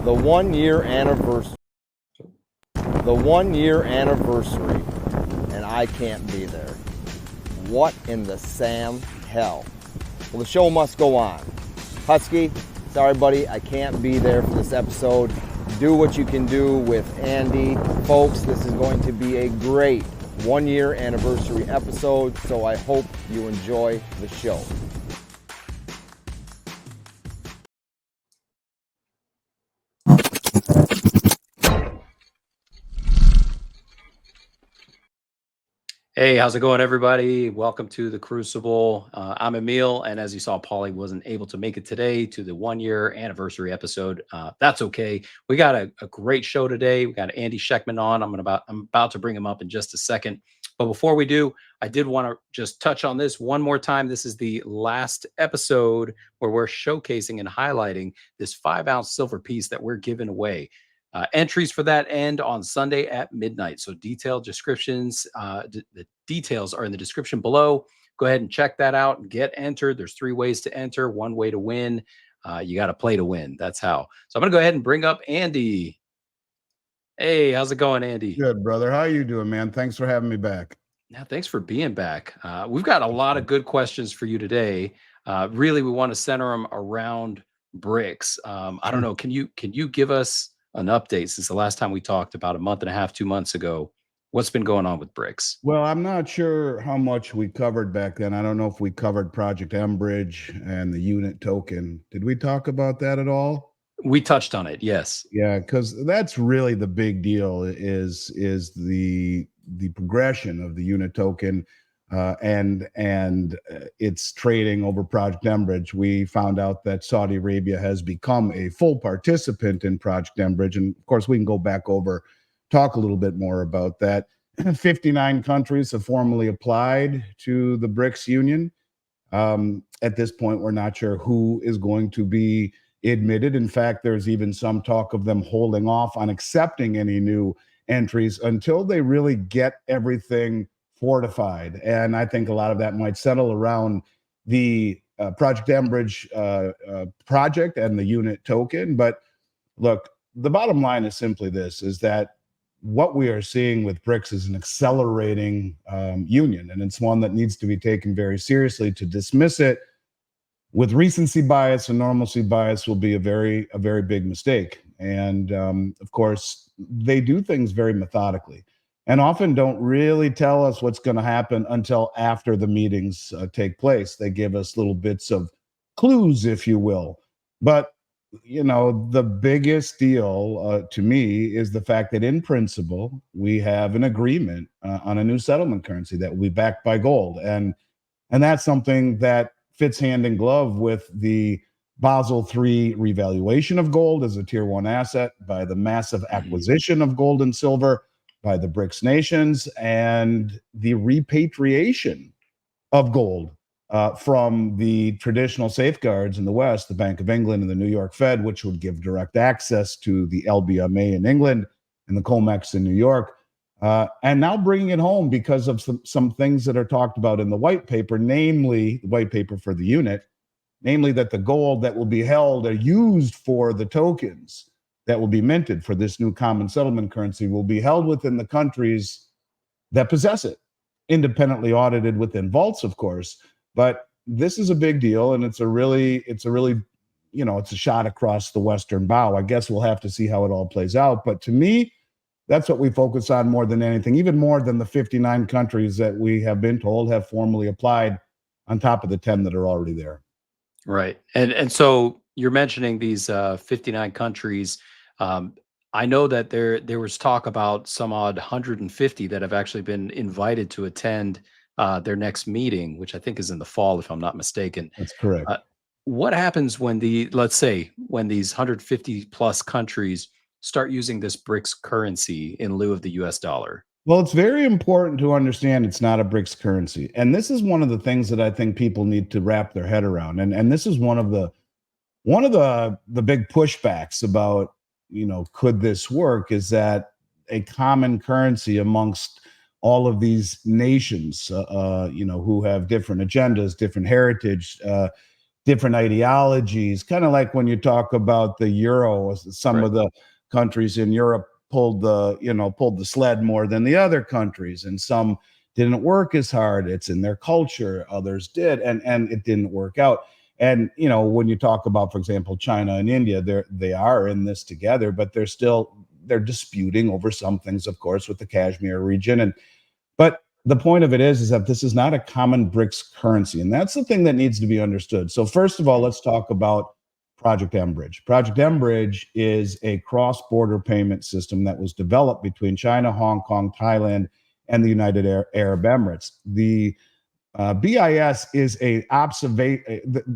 The 1 year anniversary. The 1 year anniversary, and I can't be there. What in the Sam hell? Well, the show must go on. Husky, sorry buddy, I can't be there for this episode. Do what you can do with Andy. Folks, this is going to be a great 1 year anniversary episode, so I hope you enjoy the show. Hey, how's it going, everybody? Welcome to the Crucible. I'm Emil, and as you saw, Pauly wasn't able to make it today to the 1 year anniversary episode. That's okay. We got a great show today. We got Andy Scheckman on. I'm about to bring him up in just a second. But before we do, I did want to just touch on this one more time. This is the last episode where we're showcasing and highlighting this 5-ounce silver piece that we're giving away. Entries for that end on Sunday at midnight. So detailed descriptions, the details are in the description below. Go ahead and check that out and get entered. There's 3 ways to enter. 1 way to win. You got to play to win. That's how. So I'm going to go ahead and bring up Andy. Hey, how's it going, Andy? Good, brother. How you doing, man? Thanks for having me back. Yeah, thanks for being back. We've got a lot of good questions for you today. Really, we want to center them around BRICS. I don't know. Can you give us an update since the last time we talked about a month and a half, 2 months ago? What's been going on with BRICS? Well, I'm not sure how much we covered back then. I don't know if we covered Project Bridge and the unit token. Did we talk about that at all? We touched on it, yes. Yeah, because that's really the big deal is the progression of the unit token and its trading over Project Bridge. We found out that Saudi Arabia has become a full participant in Project Bridge, and of course we can go back over, talk a little bit more about that. 59 countries have formally applied to the BRICS Union. At this point, we're not sure who is going to be admitted. In fact, there's even some talk of them holding off on accepting any new entries until they really get everything fortified. And I think a lot of that might settle around the Project Bridge project and the unit token. But look, the bottom line is simply this, is that what we are seeing with BRICS is an accelerating union, and it's one that needs to be taken very seriously. To dismiss it with recency bias and normalcy bias will be a very big mistake. And of course, they do things very methodically and often don't really tell us what's going to happen until after the meetings take place. They give us little bits of clues, if you will. But, you know, the biggest deal to me is the fact that in principle, we have an agreement on a new settlement currency that will be backed by gold. And that's something that fits hand in glove with the Basel III revaluation of gold as a tier 1 asset, by the massive acquisition of gold and silver by the BRICS nations, and the repatriation of gold from the traditional safeguards in the West, the Bank of England and the New York Fed, which would give direct access to the LBMA in England and the COMEX in New York. And now bringing it home because of some things that are talked about in the white paper, namely the white paper for the unit, namely that the gold that will be held or used for the tokens that will be minted for this new common settlement currency will be held within the countries that possess it, independently audited within vaults, of course. But this is a big deal, and it's a really, you know, it's a shot across the Western bow. I guess we'll have to see how it all plays out. But to me, that's what we focus on more than anything, even more than the 59 countries that we have been told have formally applied on top of the 10 that are already there. Right. And so you're mentioning these 59 countries. I know that there was talk about some odd 150 that have actually been invited to attend their next meeting, which I think is in the fall, if I'm not mistaken. That's correct. What happens when let's say when these 150 plus countries start using this BRICS currency in lieu of the US dollar? Well, it's very important to understand it's not a BRICS currency. And this is one of the things that I think people need to wrap their head around. And this is one of the big pushbacks about, you know, could this work, is that a common currency amongst all of these nations, you know, who have different agendas, different heritage, different ideologies, kind of like when you talk about the euro. Some Right. of the countries in Europe pulled the sled more than the other countries, and some didn't work as hard. It's in their culture. Others did, and it didn't work out. And when you talk about, for example, China and India, they are in this together, but they're disputing over some things, of course, with the Kashmir region. But the point of it is that this is not a common BRICS currency, and that's the thing that needs to be understood. So first of all, let's talk about Project mBridge. Project mBridge is a cross-border payment system that was developed between China, Hong Kong, Thailand, and the United Arab Emirates. The BIS is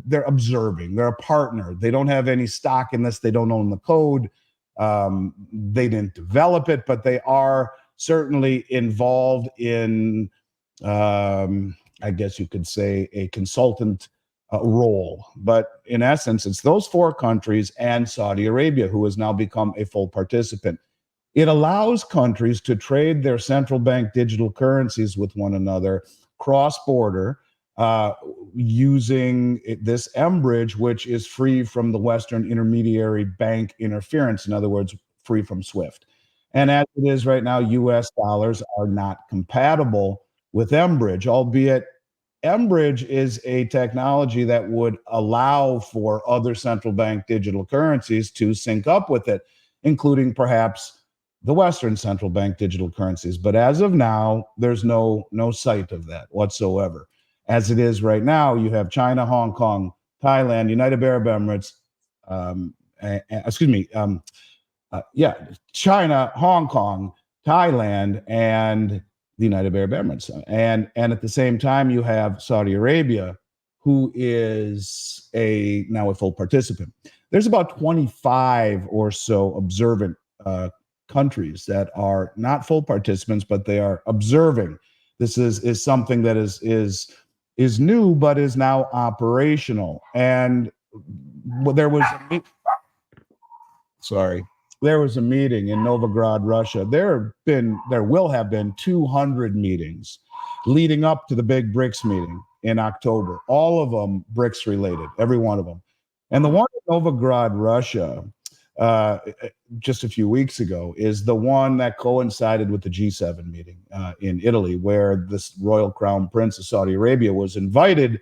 they're observing. They're a partner. They don't have any stock in this. They don't own the code. They didn't develop it, but they are certainly involved in, I guess you could say, a consultant role. But in essence, it's those four countries and Saudi Arabia, who has now become a full participant. It allows countries to trade their central bank digital currencies with one another cross-border using this mBridge, which is free from the Western intermediary bank interference. In other words, free from SWIFT. And as it is right now, US dollars are not compatible with mBridge, albeit mBridge is a technology that would allow for other central bank digital currencies to sync up with it, including perhaps the Western central bank digital currencies. But as of now, there's no sight of that whatsoever. As it is right now, you have China, Hong Kong, Thailand, United Arab Emirates, China, Hong Kong, Thailand, and the United Arab Emirates. And at the same time, you have Saudi Arabia, who is now a full participant. There's about 25 or so observant countries that are not full participants, but they are observing. This is something that is new, but is now operational. And there was a meeting in Novograd, Russia. There will have been 200 meetings leading up to the big BRICS meeting in October. All of them BRICS related, every one of them. And the one in Novograd, Russia, just a few weeks ago, is the one that coincided with the G7 meeting in Italy, where this royal crown prince of Saudi Arabia was invited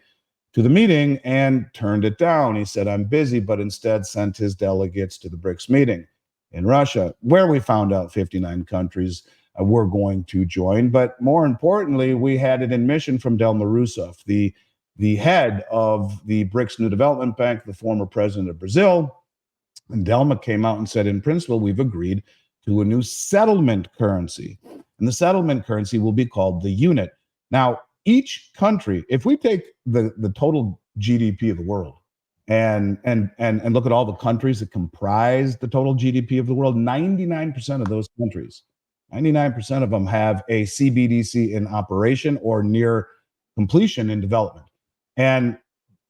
to the meeting and turned it down. He said, "I'm busy," but instead sent his delegates to the BRICS meeting in Russia, where we found out 59 countries were going to join. But more importantly, we had an admission from Dilma Rousseff, the head of the BRICS New Development Bank, the former president of Brazil. And Dilma came out and said, in principle, we've agreed to a new settlement currency. And the settlement currency will be called the unit. Now, each country, if we take the total GDP of the world and look at all the countries that comprise the total GDP of the world, 99% of those countries, 99% of them have a CBDC in operation or near completion in development. And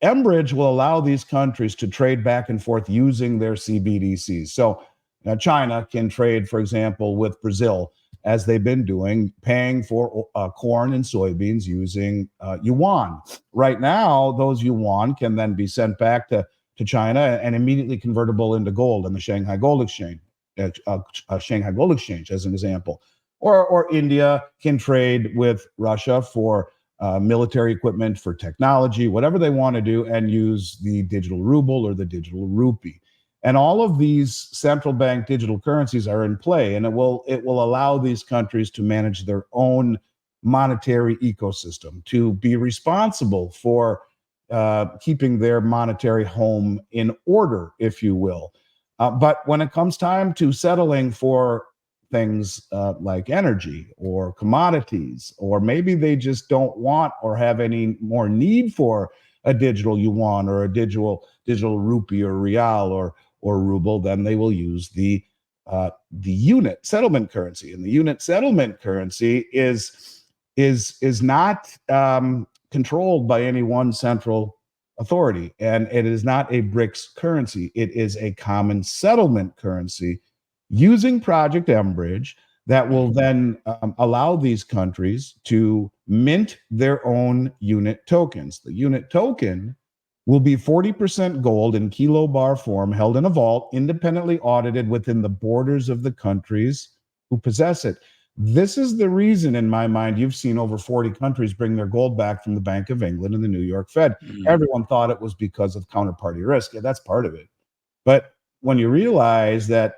mBridge will allow these countries to trade back and forth using their CBDCs. So China can trade, for example, with Brazil, as they've been doing, paying for corn and soybeans using yuan. Right now, those yuan can then be sent back to China and immediately convertible into gold in the Shanghai Gold Exchange, as an example. Or India can trade with Russia for military equipment, for technology, whatever they want to do, and use the digital ruble or the digital rupee. And all of these central bank digital currencies are in play, and it will allow these countries to manage their own monetary ecosystem, to be responsible for keeping their monetary home in order, if you will. But when it comes time to settling for things like energy or commodities, or maybe they just don't want or have any more need for a digital yuan or a digital rupee or real or ruble, then they will use the unit settlement currency. And the unit settlement currency is not controlled by any one central authority, and it is not a BRICS currency. It is a common settlement currency using Project mBridge that will then allow these countries to mint their own unit tokens. The unit token will be 40% gold in kilobar form held in a vault, independently audited within the borders of the countries who possess it. This is the reason, in my mind, you've seen over 40 countries bring their gold back from the Bank of England and the New York Fed. Everyone thought it was because of counterparty risk. Yeah, that's part of it. But when you realize that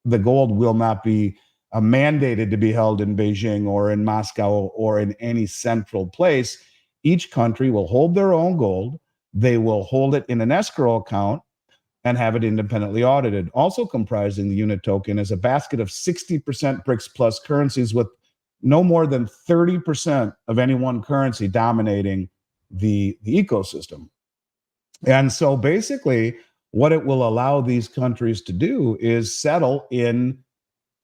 the gold will not be mandated to be held in Beijing or in Moscow or in any central place, each country will hold their own gold. They will hold it in an escrow account and have it independently audited. Also comprising the unit token is a basket of 60% BRICS plus currencies, with no more than 30% of any one currency dominating the ecosystem. And so basically, what it will allow these countries to do is settle in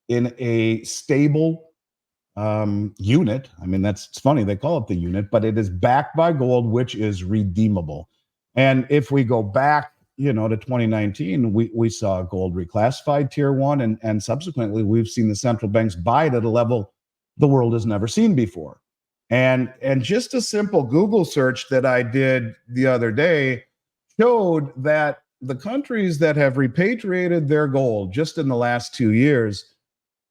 a stable unit. I mean, it's funny, they call it the unit, but it is backed by gold, which is redeemable. And if we go back, to 2019, we saw gold reclassified tier 1, and subsequently we've seen the central banks buy it at a level the world has never seen before. And just a simple Google search that I did the other day showed that the countries that have repatriated their gold just in the last 2 years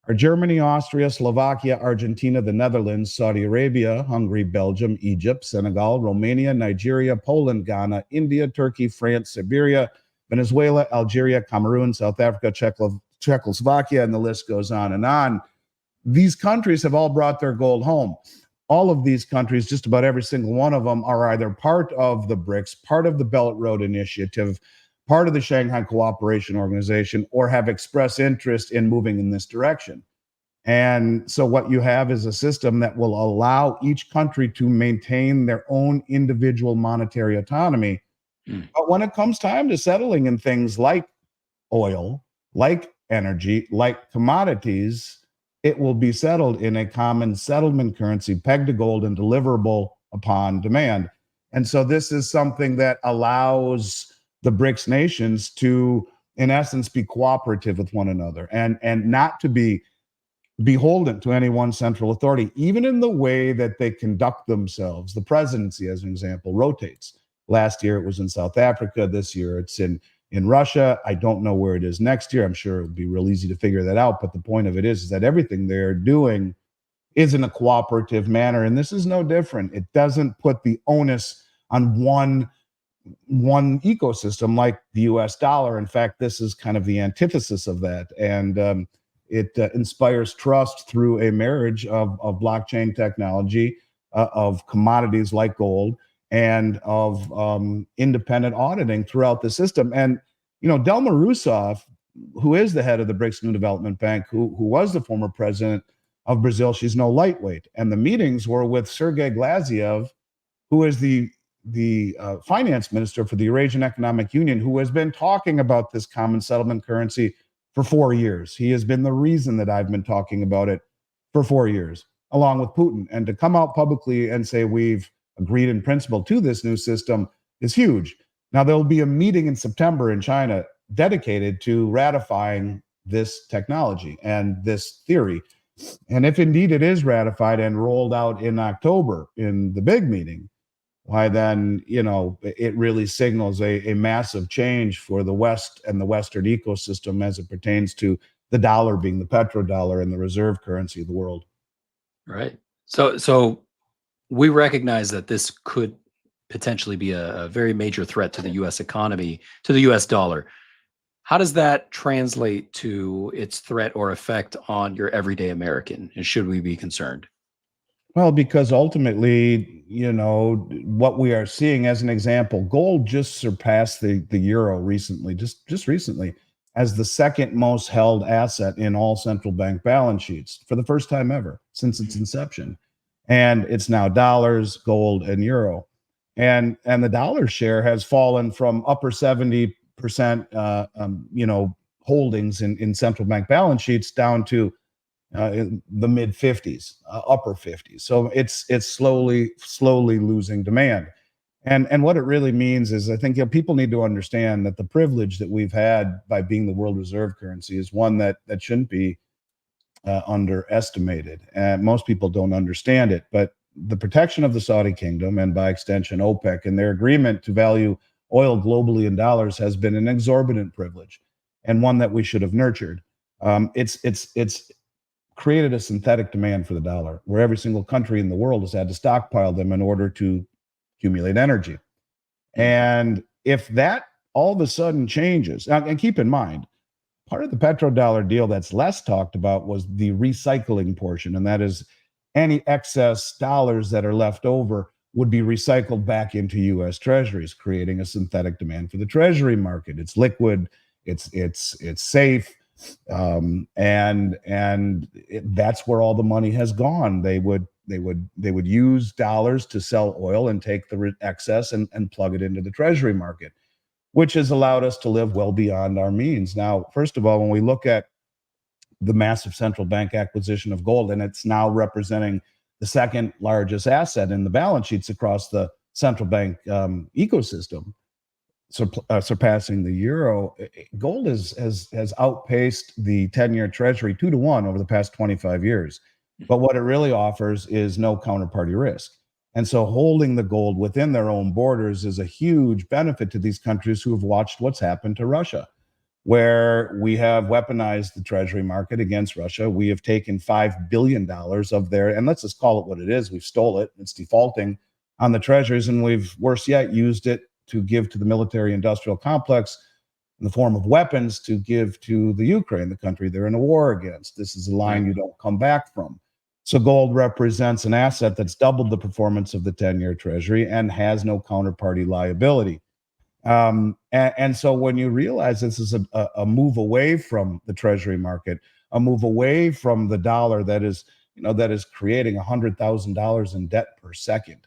are Germany, Austria, Slovakia, Argentina, the Netherlands, Saudi Arabia, Hungary, Belgium, Egypt, Senegal, Romania, Nigeria, Poland, Ghana, India, Turkey, France, Siberia, Venezuela, Algeria, Cameroon, South Africa, Czechoslovakia, and the list goes on and on. These countries have all brought their gold home. All of these countries, just about every single one of them, are either part of the BRICS, part of the Belt and Road Initiative, part of the Shanghai Cooperation Organization, or have expressed interest in moving in this direction. And so what you have is a system that will allow each country to maintain their own individual monetary autonomy. But when it comes time to settling in things like oil, like energy, like commodities, it will be settled in a common settlement currency pegged to gold and deliverable upon demand. And so this is something that allows the BRICS nations to, in essence, be cooperative with one another and not to be beholden to any one central authority, even in the way that they conduct themselves. The presidency, as an example, rotates. Last year, it was in South Africa. This year, it's in Russia. I don't know where it is next year. I'm sure it would be real easy to figure that out. But the point of it is that everything they're doing is in a cooperative manner. And this is no different. It doesn't put the onus on one ecosystem like the US dollar. In fact, this is kind of the antithesis of that. And it inspires trust through a marriage of blockchain technology, of commodities like gold, and of independent auditing throughout the system. And, Dilma Rousseff, who is the head of the BRICS New Development Bank, who was the former president of Brazil, she's no lightweight. And the meetings were with Sergei Glaziev, who is the finance minister for the Eurasian Economic Union, who has been talking about this common settlement currency for 4 years. He has been the reason that I've been talking about it for 4 years, along with Putin. And to come out publicly and say we've agreed in principle to this new system is huge. Now, there'll be a meeting in September in China dedicated to ratifying this technology and this theory. And if indeed it is ratified and rolled out in October in the big meeting, why then, it really signals a massive change for the West and the Western ecosystem as it pertains to the dollar being the petrodollar and the reserve currency of the world. Right. So we recognize that this could potentially be a very major threat to the U.S. economy, to the U.S. dollar. How does that translate to its threat or effect on your everyday American? And should we be concerned? Well, because ultimately, what we are seeing as an example, gold just surpassed the euro recently, just recently, as the second most held asset in all central bank balance sheets for the first time ever since its inception. And it's now dollars, gold, and euro. And the dollar share has fallen from upper 70%, holdings in central bank balance sheets down to in the mid 50s, upper 50s. So it's slowly losing demand. And what it really means is, I think people need to understand that the privilege that we've had by being the world reserve currency is one that shouldn't be underestimated. And most people don't understand it. But the protection of the Saudi kingdom, and by extension OPEC, and their agreement to value oil globally in dollars has been an exorbitant privilege, and one that we should have nurtured. It's created a synthetic demand for the dollar, where every single country in the world has had to stockpile them in order to accumulate energy. And if that all of a sudden changes, and keep in mind, part of the petrodollar deal that's less talked about was the recycling portion, and that is any excess dollars that are left over would be recycled back into U.S. Treasuries, creating a synthetic demand for the Treasury market. It's liquid, it's safe, that's where all the money has gone. They would use dollars to sell oil and take the excess and plug it into the Treasury market, which has allowed us to live well beyond our means. Now, first of all, when we look at the massive central bank acquisition of gold, and it's now representing the second largest asset in the balance sheets across the central bank ecosystem, surpassing the euro, gold has outpaced the 10-year Treasury 2-to-1 over the past 25 years. But what it really offers is no counterparty risk. And so holding the gold within their own borders is a huge benefit to these countries who have watched what's happened to Russia, where we have weaponized the Treasury market against Russia. We have taken $5 billion of their, and let's just call it what it is, we've stole it, it's defaulting on the treasuries, and we've, worse yet, used it to give to the military-industrial complex in the form of weapons to give to the Ukraine, the country they're in a war against. This is a line you don't come back from. So gold represents an asset that's doubled the performance of the 10-year Treasury and has no counterparty liability. And so when you realize this is a move away from the Treasury market, a move away from the dollar that is creating $100,000 in debt per second,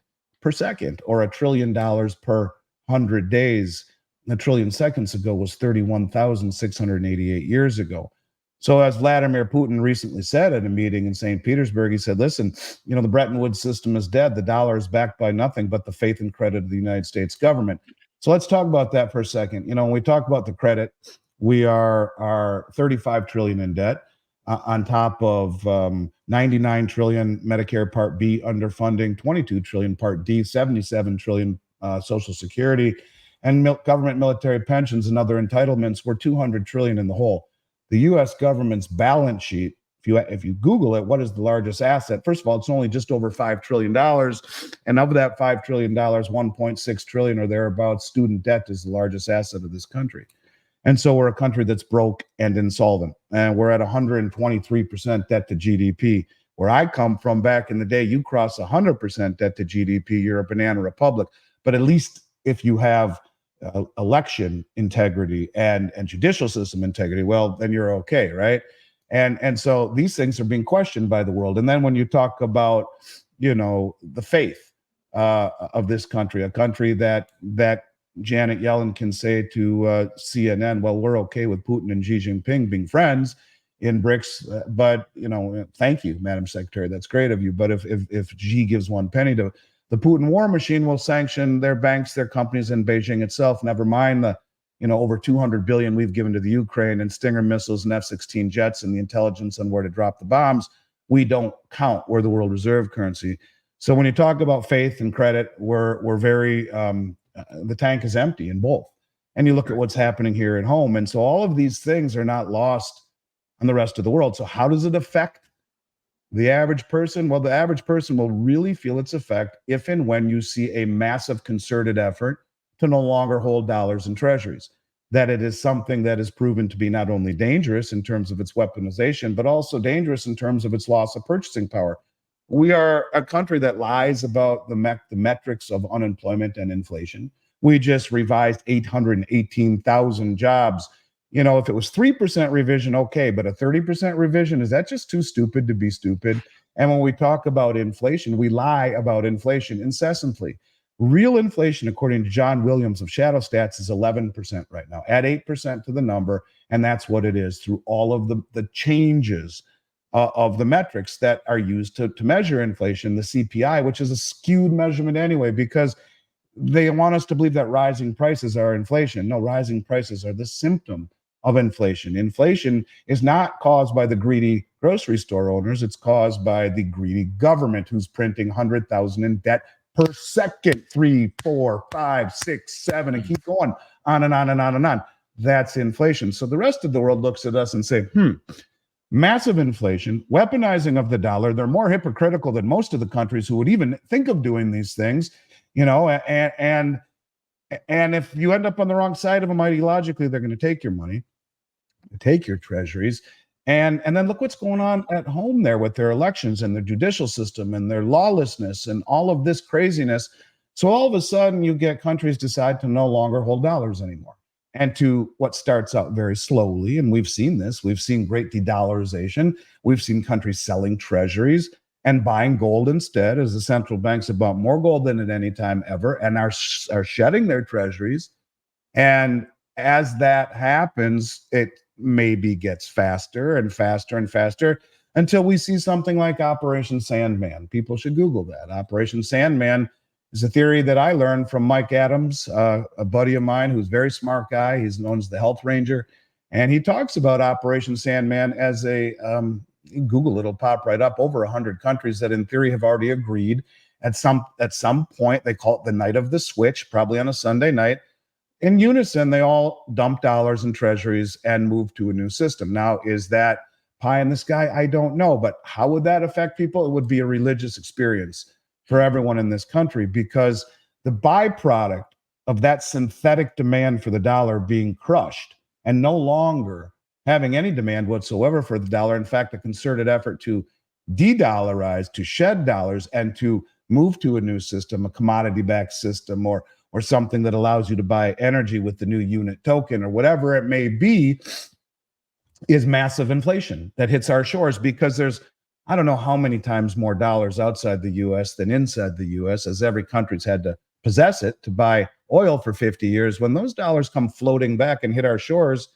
or $1 trillion per 100 days. A trillion seconds ago was 31,688 years ago. So as Vladimir Putin recently said at a meeting in St. Petersburg, he said, listen, the Bretton Woods system is dead. The dollar is backed by nothing but the faith and credit of the United States government. So let's talk about that for a second. When we talk about the credit, we are 35 trillion in debt, on top of 99 trillion Medicare Part B underfunding, 22 trillion Part D, 77 trillion Social Security, and government military pensions and other entitlements. We're 200 trillion in the hole. The U.S. government's balance sheet, if you Google it, what is the largest asset? First of all, it's only just over $5 trillion. And of that $5 trillion, 1.6 trillion or thereabouts, student debt is the largest asset of this country. And so we're a country that's broke and insolvent. And we're at 123% debt to GDP. Where I come from back in the day, you cross 100% debt to GDP, you're a banana republic. But at least if you have election integrity and judicial system integrity, well, then you're okay, right? And so these things are being questioned by the world. And then when you talk about, the faith of this country, a country that Janet Yellen can say to CNN, well, we're okay with Putin and Xi Jinping being friends in BRICS, but thank you, Madam Secretary, that's great of you. But if Xi gives one penny to the Putin war machine, will sanction their banks, their companies in Beijing itself. Never mind the over 200 billion we've given to the Ukraine and Stinger missiles and F-16 jets and the intelligence on where to drop the bombs. We don't count. We're the world reserve currency. So when you talk about faith and credit, we're very the tank is empty in both. And you look at what's happening here at home, and so all of these things are not lost on the rest of the world. So how does it affect the average person? Well, the average person will really feel its effect if and when you see a massive concerted effort to no longer hold dollars in treasuries, that it is something that is proven to be not only dangerous in terms of its weaponization, but also dangerous in terms of its loss of purchasing power. We are a country that lies about the metrics of unemployment and inflation. We just revised 818,000 jobs. If it was 3% revision, okay, but a 30% revision, is that just too stupid to be stupid? And when we talk about inflation, we lie about inflation incessantly. Real inflation, according to John Williams of Shadow Stats, is 11% right now. Add 8% to the number, and that's what it is through all of the changes of the metrics that are used to measure inflation, the CPI, which is a skewed measurement anyway, because they want us to believe that rising prices are inflation. No, rising prices are the symptom of inflation. Inflation is not caused by the greedy grocery store owners. It's caused by the greedy government who's printing 100,000 in debt per second, 3, 4, 5, 6, 7, and keep going on and on and on and on. That's inflation. So the rest of the world looks at us and say, massive inflation, weaponizing of the dollar. They're more hypocritical than most of the countries who would even think of doing these things, and if you end up on the wrong side of them ideologically, they're going to take your money, take your treasuries. And then look what's going on at home there with their elections and their judicial system and their lawlessness and all of this craziness. So all of a sudden you get countries decide to no longer hold dollars anymore. And to what starts out very slowly, and we've seen this, we've seen great de-dollarization. We've seen countries selling treasuries and buying gold instead, as the central banks have bought more gold than at any time ever and are shedding their treasuries. And as that happens, it maybe gets faster and faster and faster until we see something like Operation Sandman. People should Google that. Operation Sandman is a theory that I learned from Mike Adams, a buddy of mine who's a very smart guy. He's known as the Health Ranger. And he talks about Operation Sandman as Google, it'll pop right up, over 100 countries that in theory have already agreed at some point. They call it the night of the switch, probably on a Sunday night. In unison, they all dump dollars and treasuries and move to a new system. Now, is that pie in the sky? I don't know. But how would that affect people? It would be a religious experience for everyone in this country, because the byproduct of that synthetic demand for the dollar being crushed and no longer having any demand whatsoever for the dollar, in fact, a concerted effort to de-dollarize, to shed dollars and to move to a new system, a commodity-backed system, or something that allows you to buy energy with the new unit token or whatever it may be, is massive inflation that hits our shores, because there's, I don't know how many times more dollars outside the U.S. than inside the U.S., as every country's had to possess it to buy oil for 50 years. When those dollars come floating back and hit our shores,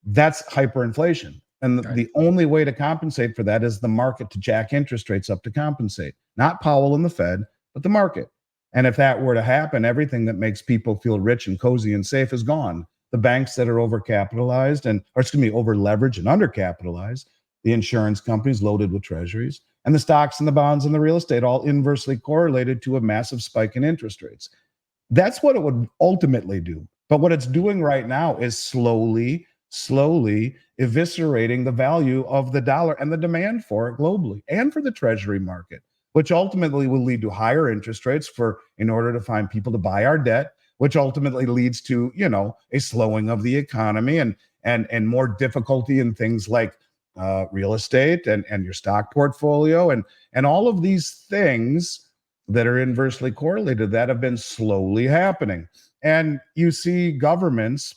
that's hyperinflation. And the only way to compensate for that is the market to jack interest rates up to compensate. Not Powell and the Fed, but the market. And if that were to happen, everything that makes people feel rich and cozy and safe is gone. The banks that are overcapitalized over-leveraged and undercapitalized, the insurance companies loaded with treasuries, and the stocks and the bonds and the real estate all inversely correlated to a massive spike in interest rates. That's what it would ultimately do. But what it's doing right now is slowly eviscerating the value of the dollar and the demand for it globally and for the treasury market, which ultimately will lead to higher interest rates in order to find people to buy our debt, which ultimately leads to, a slowing of the economy and more difficulty in things like real estate and your stock portfolio and all of these things that are inversely correlated that have been slowly happening. And you see governments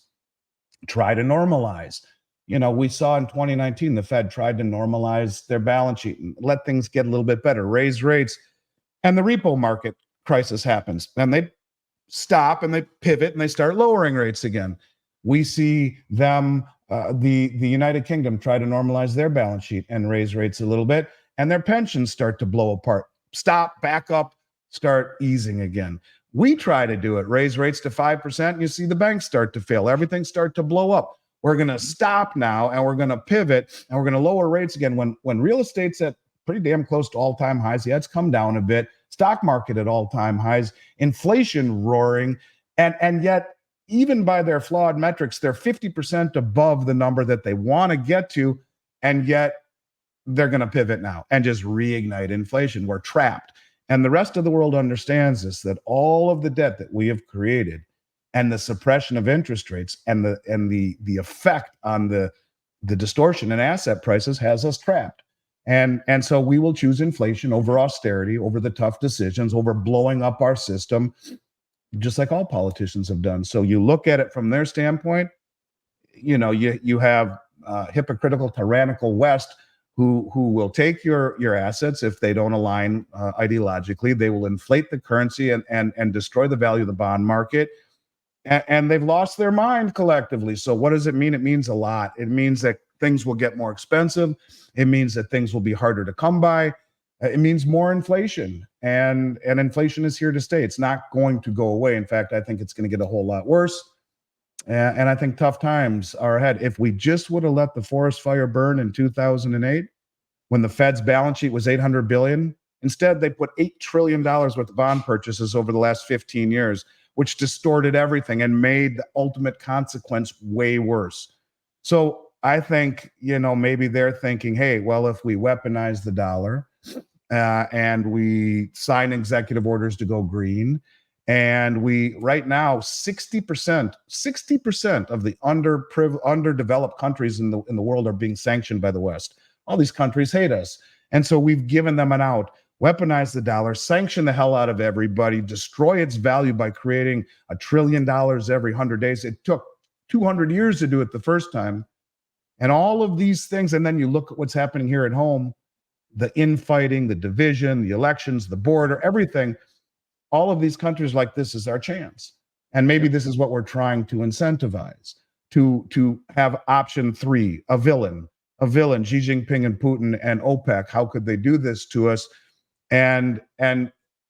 try to normalize. We saw in 2019, the Fed tried to normalize their balance sheet and let things get a little bit better, raise rates, and the repo market crisis happens. And they stop and they pivot and they start lowering rates again. We see them, the United Kingdom, try to normalize their balance sheet and raise rates a little bit, and their pensions start to blow apart. Stop, back up, start easing again. We try to do it, raise rates to 5%, and you see the banks start to fail. Everything start to blow up. We're going to stop now, and we're going to pivot, and we're going to lower rates again. When real estate's at pretty damn close to all-time highs, yeah, it's come down a bit. Stock market at all-time highs, inflation roaring, and yet, even by their flawed metrics, they're 50% above the number that they want to get to, and yet they're going to pivot now and just reignite inflation. We're trapped. And the rest of the world understands this, that all of the debt that we have created and the suppression of interest rates and the effect on the distortion in asset prices has us trapped. And so we will choose inflation over austerity, over the tough decisions, over blowing up our system, just like all politicians have done. So you look at it from their standpoint, you have hypocritical, tyrannical West who will take your assets if they don't align ideologically. They will inflate the currency and destroy the value of the bond market. And they've lost their mind collectively. So what does it mean? It means a lot. It means that things will get more expensive. It means that things will be harder to come by. It means more inflation. And inflation is here to stay. It's not going to go away. In fact, I think it's going to get a whole lot worse. And I think tough times are ahead. If we just would have let the forest fire burn in 2008, when the Fed's balance sheet was $800 billion, Instead, they put $8 trillion worth of bond purchases over the last 15 years, which distorted everything and made the ultimate consequence way worse. So I think, maybe they're thinking, hey, well, if we weaponize the dollar and we sign executive orders to go green, and right now, 60% of the underdeveloped countries in the world are being sanctioned by the West. All these countries hate us. And so we've given them an out. Weaponize the dollar, sanction the hell out of everybody, destroy its value by creating $1 trillion every 100 days. It took 200 years to do it the first time. And all of these things, and then you look at what's happening here at home, the infighting, the division, the elections, the border, everything. All of these countries like this is our chance. And maybe this is what we're trying to incentivize, to have option 3, a villain, Xi Jinping and Putin and OPEC. How could they do this to us? And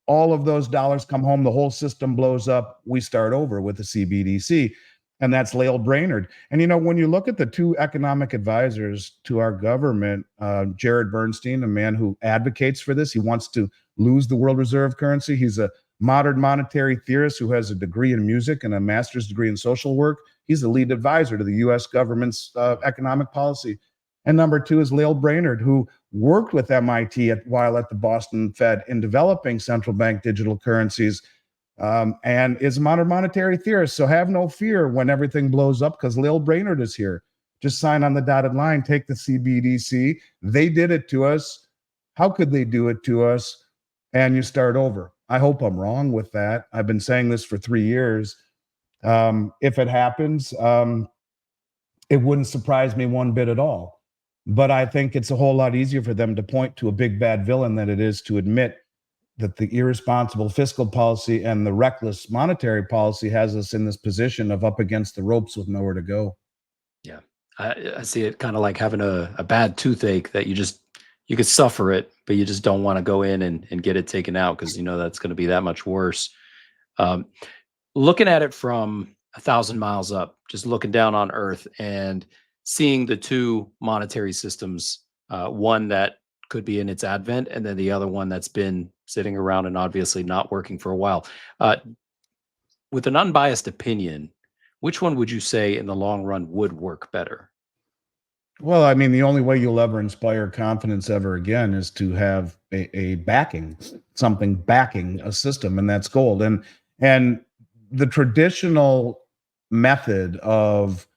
all of those dollars come home, the whole system blows up. We start over with the CBDC. And that's Lael Brainerd. And, when you look at the 2 economic advisors to our government, Jared Bernstein, a man who advocates for this, he wants to lose the world reserve currency. He's a modern monetary theorist who has a degree in music and a master's degree in social work. He's the lead advisor to the U.S. government's economic policy. And number 2 is Lael Brainerd, who worked with MIT while at the Boston Fed in developing central bank digital currencies. And is a modern monetary theorist. So have no fear when everything blows up, because Lael Brainerd is here. Just sign on the dotted line, take the CBDC. They did it to us. How could they do it to us? And you start over. I hope I'm wrong with that. I've been saying this for 3 years. If it happens, it wouldn't surprise me one bit at all. But I think it's a whole lot easier for them to point to a big bad villain than it is to admit that the irresponsible fiscal policy and the reckless monetary policy has us in this position of up against the ropes with nowhere to go. Yeah. I see it kind of like having a bad toothache that you could suffer it, but you just don't want to go in and get it taken out, because that's going to be that much worse. Looking at it from 1,000 miles up, just looking down on Earth and seeing the 2 monetary systems, one that could be in its advent, and then the other one that's been sitting around and obviously not working for a while. With an unbiased opinion, which one would you say in the long run would work better? Well, I mean, the only way you'll ever inspire confidence ever again is to have a backing, something backing a system, and that's gold. And the traditional method of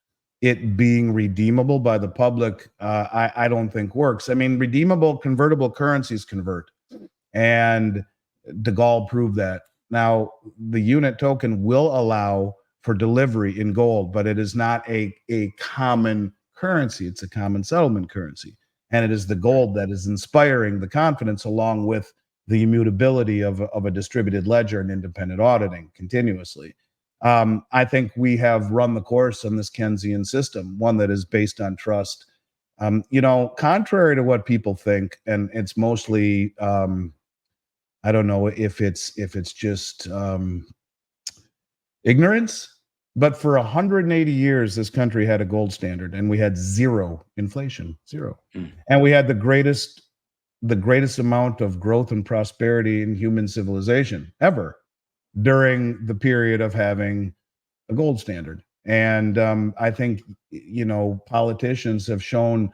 it being redeemable by the public, I don't think works. I mean, redeemable convertible currencies convert, and de Gaulle proved that. Now, the unit token will allow for delivery in gold, but it is not a common currency. It's a common settlement currency. And it is the gold that is inspiring the confidence, along with the immutability of a distributed ledger and independent auditing continuously. I think we have run the course on this Keynesian system, one that is based on trust. Contrary to what people think, and it's mostly, I don't know if it's just ignorance, but for 180 years, this country had a gold standard, and we had zero inflation, zero. And we had the greatest amount of growth and prosperity in human civilization ever during the period of having a gold standard. And I think, politicians have shown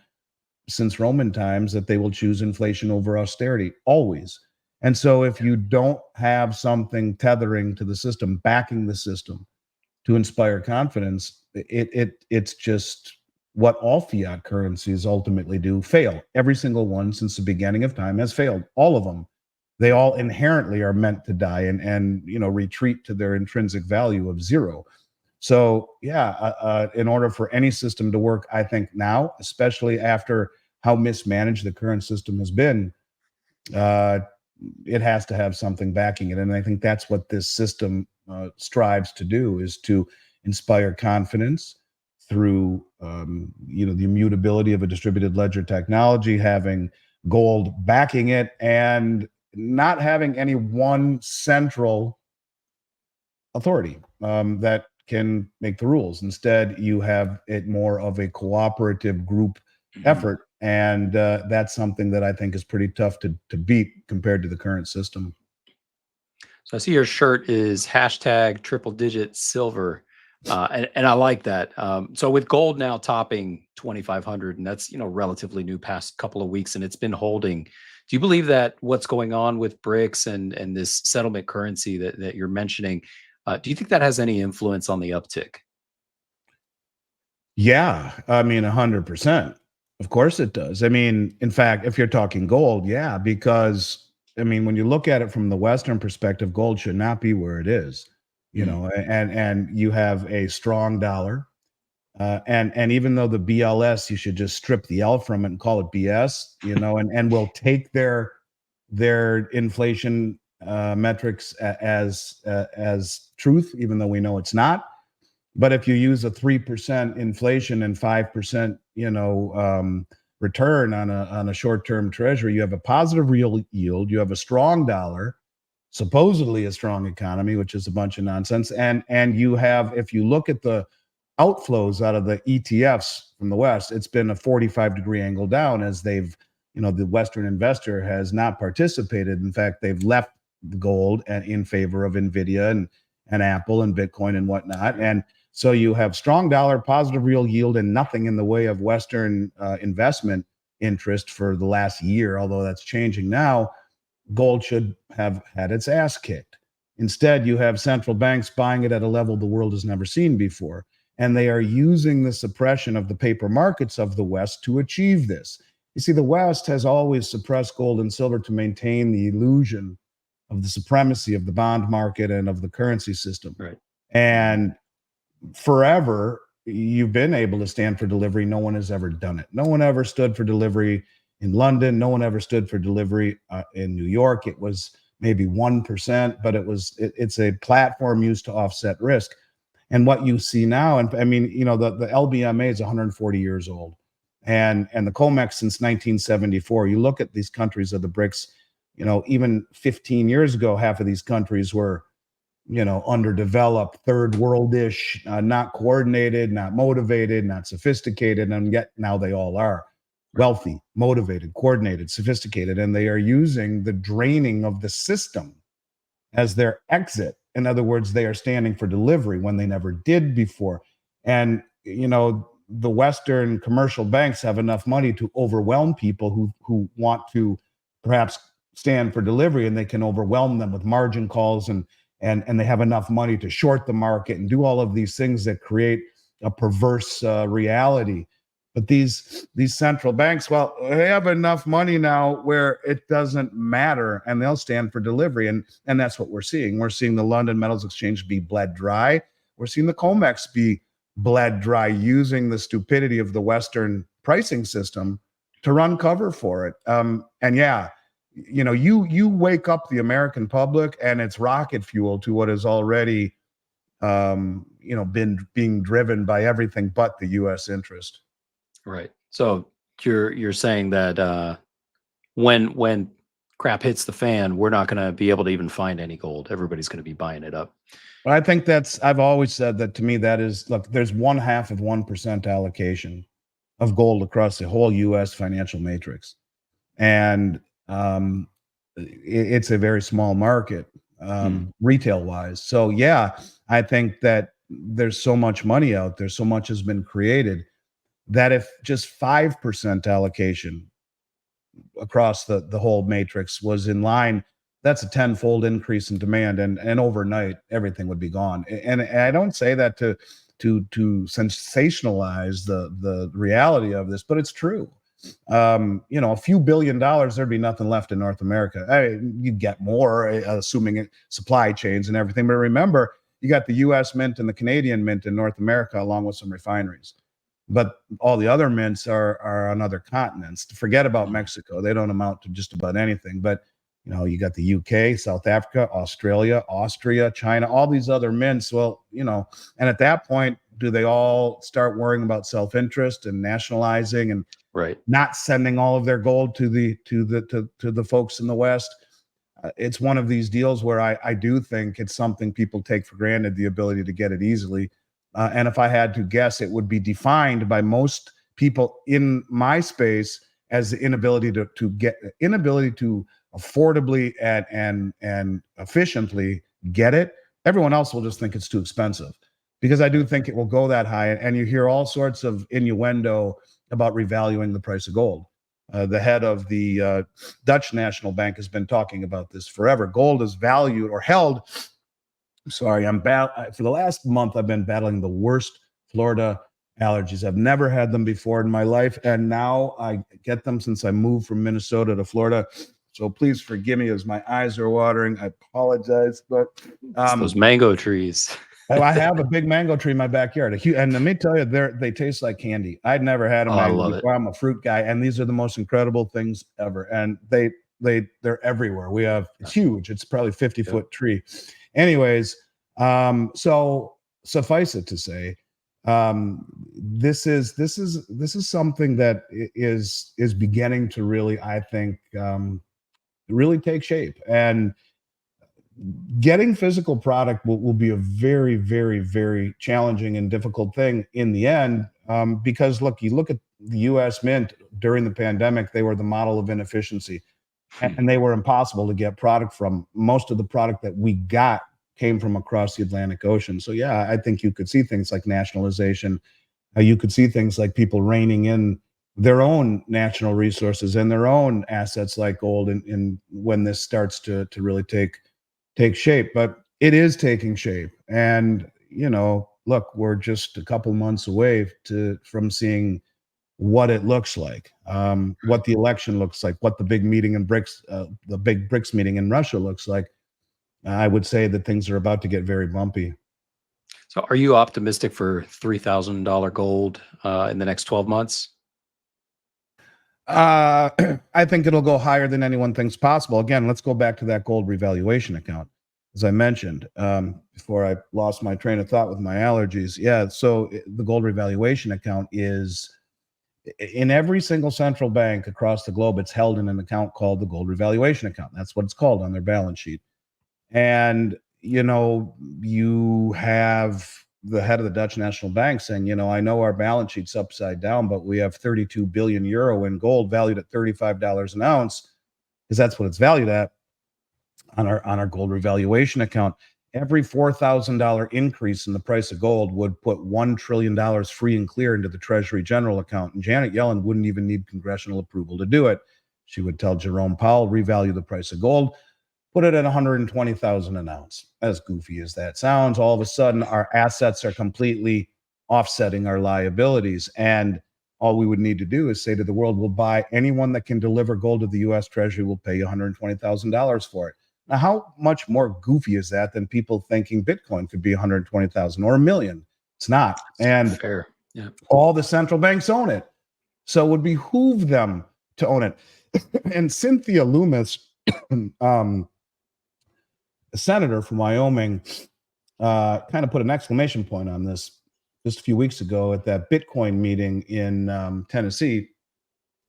since Roman times that they will choose inflation over austerity, always. And so if you don't have something tethering to the system, backing the system to inspire confidence, it's just what all fiat currencies ultimately do: fail. Every single one since the beginning of time has failed. All of them. They all inherently are meant to die and retreat to their intrinsic value of zero. So in order for any system to work, I think now, especially after how mismanaged the current system has been, it has to have something backing it. And I think that's what this system strives to do, is to inspire confidence through the immutability of a distributed ledger technology, having gold backing it, and not having any one central authority that can make the rules. Instead, you have it more of a cooperative group effort and that's something that I think is pretty tough to beat compared to the current system. So I see your shirt is hashtag triple digit silver. And I like that. So with gold now topping 2,500, and that's, relatively new past couple of weeks, and it's been holding. Do you believe that what's going on with BRICS and this settlement currency that you're mentioning, do you think that has any influence on the uptick? Yeah, I mean, 100%. Of course it does. I mean, in fact, if you're talking gold, yeah, because I mean, when you look at it from the Western perspective, gold should not be where it is, Mm, and you have a strong dollar, and even though the BLS, you should just strip the L from it and call it BS, and we'll take their inflation metrics as truth, even though we know it's not. But if you use a 3% inflation and 5%, return on a short-term treasury, you have a positive real yield. You have a strong dollar, supposedly a strong economy, which is a bunch of nonsense. And you have, if you look at the outflows out of the ETFs from the West, it's been a 45-degree angle down as they've, the Western investor has not participated. In fact, they've left the gold and in favor of Nvidia and Apple and Bitcoin and whatnot. And so you have strong dollar, positive real yield, and nothing in the way of Western investment interest for the last year, although that's changing now. Gold should have had its ass kicked. Instead, you have central banks buying it at a level the world has never seen before. And they are using the suppression of the paper markets of the West to achieve this. You see, the West has always suppressed gold and silver to maintain the illusion of the supremacy of the bond market and of the currency system. right. And forever, you've been able to stand for delivery. No one has ever done it. No one ever stood for delivery in London. No one ever stood for delivery in New York. It was maybe 1%, but it's a platform used to offset risk. And what you see now, and I mean, the LBMA is 140 years old, and the COMEX since 1974. You look at these countries of the BRICS, even 15 years ago, half of these countries were underdeveloped, third worldish, not coordinated, not motivated, not sophisticated, and yet now they all are wealthy, motivated, coordinated, sophisticated, and they are using the draining of the system as their exit. In other words, they are standing for delivery when they never did before. And the Western commercial banks have enough money to overwhelm people who want to perhaps stand for delivery, and they can overwhelm them with margin calls and they have enough money to short the market and do all of these things that create a perverse reality. But these central banks, well, they have enough money now where it doesn't matter, and they'll stand for delivery. And that's what we're seeing. We're seeing the London Metals Exchange be bled dry. We're seeing the COMEX be bled dry, using the stupidity of the Western pricing system to run cover for it. And yeah, you wake up the American public, and it's rocket fuel to what is already, been being driven by everything but the U.S. interest. Right. So you're saying that when crap hits the fan, we're not going to be able to even find any gold. Everybody's going to be buying it up. But I think I've always said that to me, that is, look, there's 0.5% allocation of gold across the whole U.S. financial matrix. And it's a very small market, retail wise. So yeah, I think that there's so much money out there, so much has been created, that if just 5% allocation across the whole matrix was in line, that's a tenfold increase in demand, and overnight everything would be gone. And I don't say that to sensationalize the reality of this, but it's true. A few $1 billion, there'd be nothing left in North America. You'd get more, assuming supply chains and everything. But remember, you got the U.S. mint and the Canadian mint in North America, along with some refineries. But all the other mints are on other continents. Forget about Mexico; they don't amount to just about anything. But you got the UK, South Africa, Australia, Austria, China, all these other mints. Well, and at that point, do they all start worrying about self-interest and nationalizing and right, not sending all of their gold to the folks in the West? It's one of these deals where I do think it's something people take for granted, the ability to get it easily. And if I had to guess, it would be defined by most people in my space as the inability to affordably and efficiently get it. Everyone else will just think it's too expensive, because I do think it will go that high. And you hear all sorts of innuendo about revaluing the price of gold. The head of the Dutch National Bank has been talking about this forever. Gold is valued or held. Sorry, for the last month, I've been battling the worst Florida allergies. I've never had them before in my life, and now I get them since I moved from Minnesota to Florida. So please forgive me as my eyes are watering. I apologize, but It's those mango trees. I have a big mango tree in my backyard, and let me tell you, they taste like candy. I'd never had a mango before. I'm a fruit guy, and these are the most incredible things ever. And they're everywhere. It's huge. It's probably 50-foot tree. Anyways, so suffice it to say, this is something that is beginning to really, I think, really take shape. And getting physical product will be a very, very, very challenging and difficult thing in the end, because you look at the U.S. Mint during the pandemic, they were the model of inefficiency, and they were impossible to get product from. Most of the product that we got came from across the Atlantic Ocean. So yeah, I think you could see things like nationalization. You could see things like people reining in their own national resources and their own assets like gold, and when this starts to really take shape. But it is taking shape, and look, we're just a couple months away from seeing what it looks like, what the election looks like, what the big meeting in BRICS, the big BRICS meeting in Russia looks like. I would say that things are about to get very bumpy. So are you optimistic for $3,000 gold in the next 12 months? I think it'll go higher than anyone thinks possible. Again, let's go back to that gold revaluation account, as I mentioned, before I lost my train of thought with my allergies. Yeah, so the gold revaluation account is in every single central bank across the globe. It's held in an account called the gold revaluation account. That's what it's called on their balance sheet. And, you have the head of the Dutch National Bank saying, I know our balance sheet's upside down, but we have 32 billion euro in gold valued at $35 an ounce, because that's what it's valued at on our gold revaluation account. Every $4,000 increase in the price of gold would put $1 trillion free and clear into the Treasury General account. And Janet Yellen wouldn't even need congressional approval to do it. She would tell Jerome Powell, revalue the price of gold, put it at 120,000 an ounce. As goofy as that sounds, all of a sudden our assets are completely offsetting our liabilities. And all we would need to do is say to the world, we'll buy anyone that can deliver gold to the U.S. Treasury, will pay you $120,000 for it. Now, how much more goofy is that than people thinking Bitcoin could be 120,000 or $1 million? It's not. And fair. Yeah. All the central banks own it. So it would behoove them to own it. And Cynthia Loomis, a senator from Wyoming, kind of put an exclamation point on this just a few weeks ago at that Bitcoin meeting in Tennessee,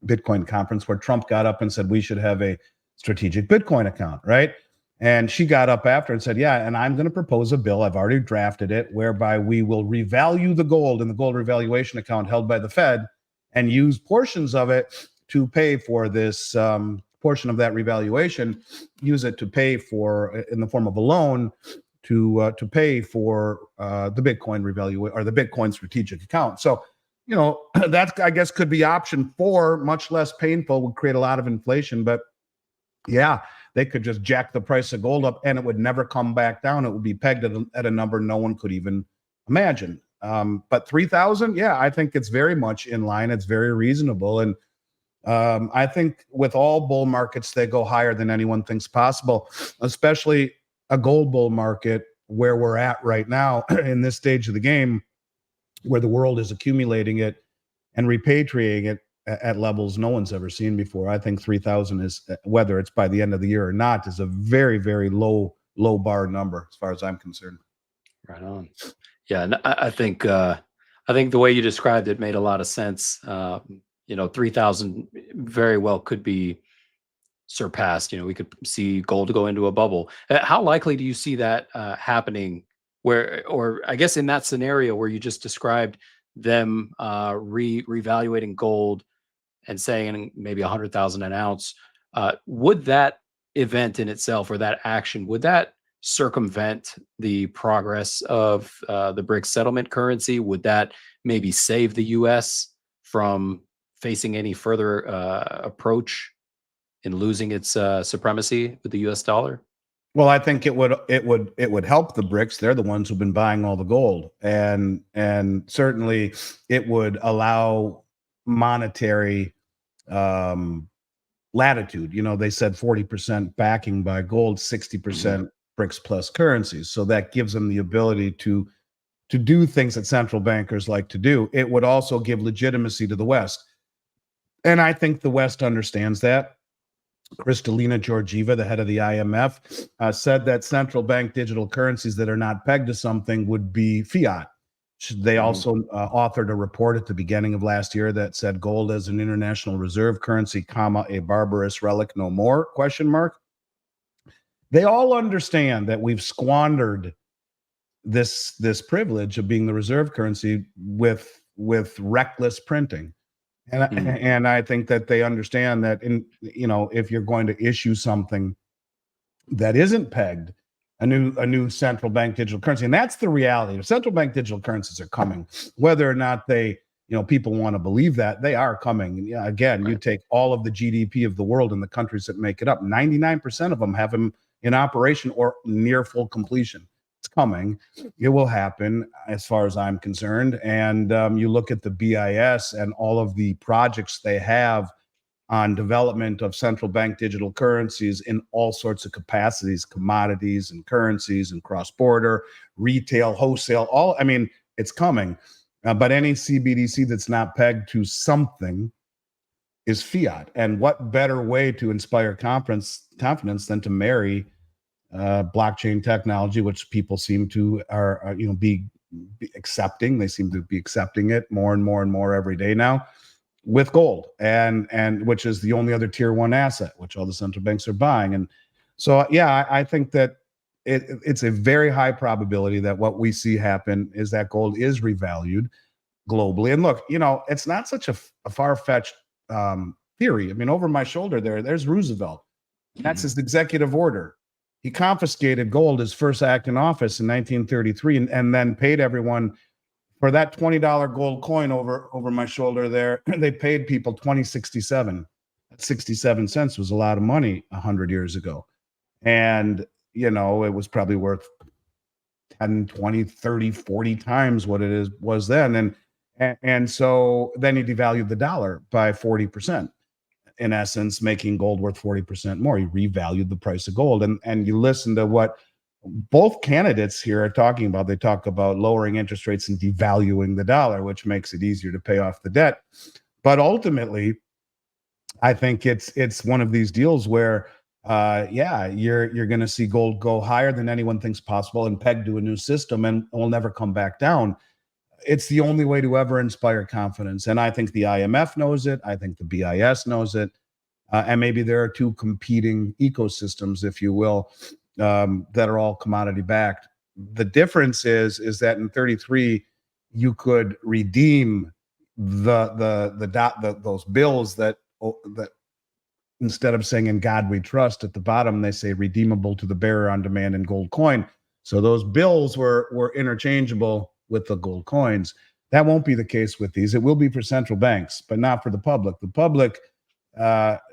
Bitcoin conference, where Trump got up and said we should have a strategic Bitcoin account, right? And she got up after and said, yeah, and I'm going to propose a bill, I've already drafted it, whereby we will revalue the gold in the gold revaluation account held by the Fed and use portions of it to pay for this portion of that revaluation, use it to pay for, in the form of a loan, to pay for the Bitcoin revaluation or the Bitcoin strategic account. So, that, I guess, could be option 4, much less painful, would create a lot of inflation. But yeah, they could just jack the price of gold up and it would never come back down. It would be pegged at a number no one could even imagine. But 3,000, yeah, I think it's very much in line. It's very reasonable. And I think with all bull markets, they go higher than anyone thinks possible, especially a gold bull market where we're at right now in this stage of the game, where the world is accumulating it and repatriating it at levels no one's ever seen before. I think 3,000 is, whether it's by the end of the year or not, is a very, very low bar number as far as I'm concerned. Right on. Yeah, and I think the way you described it made a lot of sense. 3,000 very well could be surpassed. We could see gold go into a bubble. How likely do you see that happening? Or I guess in that scenario where you just described, them revaluating gold and saying maybe 100,000 an ounce, would that event in itself, or that action, would that circumvent the progress of the BRICS settlement currency? Would that maybe save the U.S. from facing any further approach in losing its supremacy with the U.S. dollar? Well, I think it would help the BRICS. They're the ones who've been buying all the gold, and certainly it would allow monetary latitude. You know, they said 40% backing by gold, 60% BRICS plus currencies. So that gives them the ability to do things that central bankers like to do. It would also give legitimacy to the West, and I think the West understands that. Kristalina Georgieva, the head of the IMF, said that central bank digital currencies that are not pegged to something would be fiat. They also authored a report at the beginning of last year that said gold as an international reserve currency, comma, a barbarous relic no more, question mark. They all understand that we've squandered this privilege of being the reserve currency with reckless printing. And I think that they understand that, if you're going to issue something that isn't pegged, a new central bank digital currency, and that's the reality. Central bank digital currencies are coming, whether or not people want to believe that, they are coming. Yeah, again, you take all of the GDP of the world and the countries that make it up, 99% of them have them in operation or near full completion. It's coming. It will happen as far as I'm concerned. And you look at the BIS and all of the projects they have on development of central bank digital currencies in all sorts of capacities, commodities and currencies and cross-border, retail, wholesale, it's coming. But any CBDC that's not pegged to something is fiat. And what better way to inspire confidence than to marry blockchain technology, which people seem to be accepting. They seem to be accepting it more and more and more every day now, with gold, and which is the only other tier one asset, which all the central banks are buying. And so, yeah, I think that it's a very high probability that what we see happen is that gold is revalued globally. And look, it's not such a far-fetched theory. I mean, over my shoulder there's Roosevelt. That's his executive order. He confiscated gold, his first act in office in 1933, and then paid everyone for that $20 gold coin over my shoulder there. They paid people $20.67. 67 cents was a lot of money 100 years ago. And, it was probably worth 10, 20, 30, 40 times what it was then. And so then he devalued the dollar by 40%. In essence, making gold worth 40% more. He revalued the price of gold. And you listen to what both candidates here are talking about. They talk about lowering interest rates and devaluing the dollar, which makes it easier to pay off the debt. But ultimately, I think it's one of these deals where, you're going to see gold go higher than anyone thinks possible and pegged to a new system, and will never come back down. It's the only way to ever inspire confidence. And I think the IMF knows it. I think the BIS knows it. And maybe there are two competing ecosystems, if you will, that are all commodity backed. The difference is that in 33, you could redeem those bills that instead of saying "In God We Trust" at the bottom, they say "redeemable to the bearer on demand" in gold coin. So those bills were interchangeable with the gold coins. That won't be the case with these. It will be for central banks, but not for the public. The public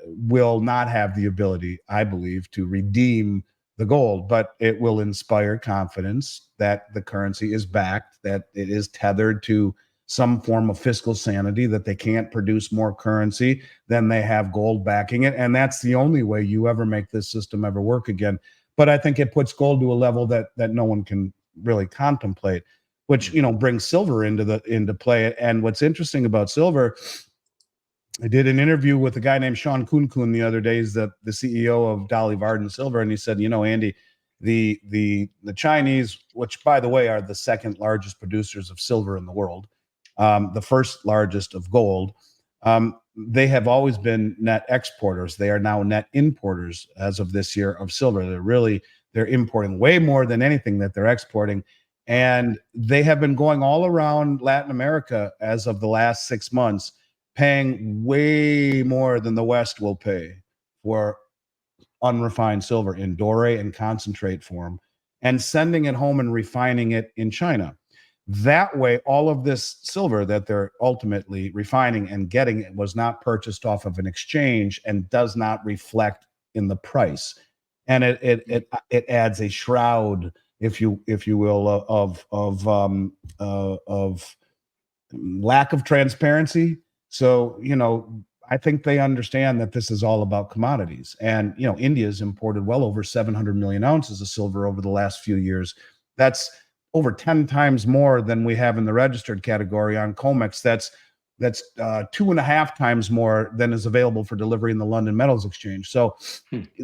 will not have the ability, I believe, to redeem the gold, but it will inspire confidence that the currency is backed, that it is tethered to some form of fiscal sanity, that they can't produce more currency than they have gold backing it. And that's the only way you ever make this system ever work again. But I think it puts gold to a level that no one can really contemplate, which brings silver into play. And what's interesting about silver, I did an interview with a guy named Sean Kuhn the other day. He's the CEO of Dolly Varden Silver, and he said, Andy, the Chinese, which by the way are the second largest producers of silver in the world, the first largest of gold, they have always been net exporters. They are now net importers as of this year of silver. They're importing way more than anything that they're exporting. And they have been going all around Latin America as of the last 6 months, paying way more than the West will pay for unrefined silver in doré and concentrate form, and sending it home and refining it in China. That way, all of this silver that they're ultimately refining and getting it was not purchased off of an exchange and does not reflect in the price. And it adds a shroud, if you will, of lack of transparency. So, I think they understand that this is all about commodities. And, India's imported well over 700 million ounces of silver over the last few years. That's over 10 times more than we have in the registered category on COMEX. That's 2.5 times more than is available for delivery in the London Metals Exchange. So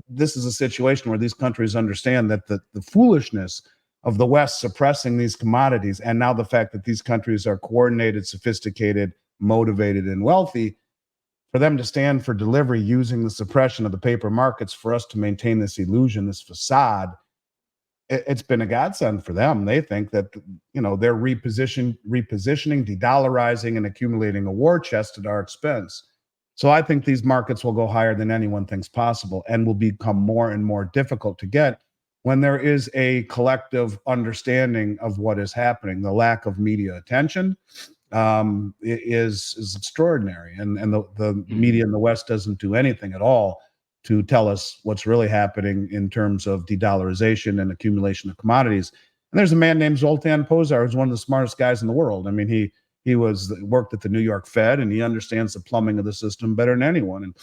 this is a situation where these countries understand that the foolishness of the West suppressing these commodities, and now the fact that these countries are coordinated, sophisticated, motivated, and wealthy, for them to stand for delivery using the suppression of the paper markets for us to maintain this illusion, this facade, it's been a godsend for them. They think that, they're repositioning, de-dollarizing, and accumulating a war chest at our expense. So I think these markets will go higher than anyone thinks possible and will become more and more difficult to get when there is a collective understanding of what is happening. The lack of media attention is extraordinary, and the media in the West doesn't do anything at all to tell us what's really happening in terms of de-dollarization and accumulation of commodities. And there's a man named Zoltan Pozsar, who's one of the smartest guys in the world. I mean, he worked at the New York Fed, and he understands the plumbing of the system better than anyone. And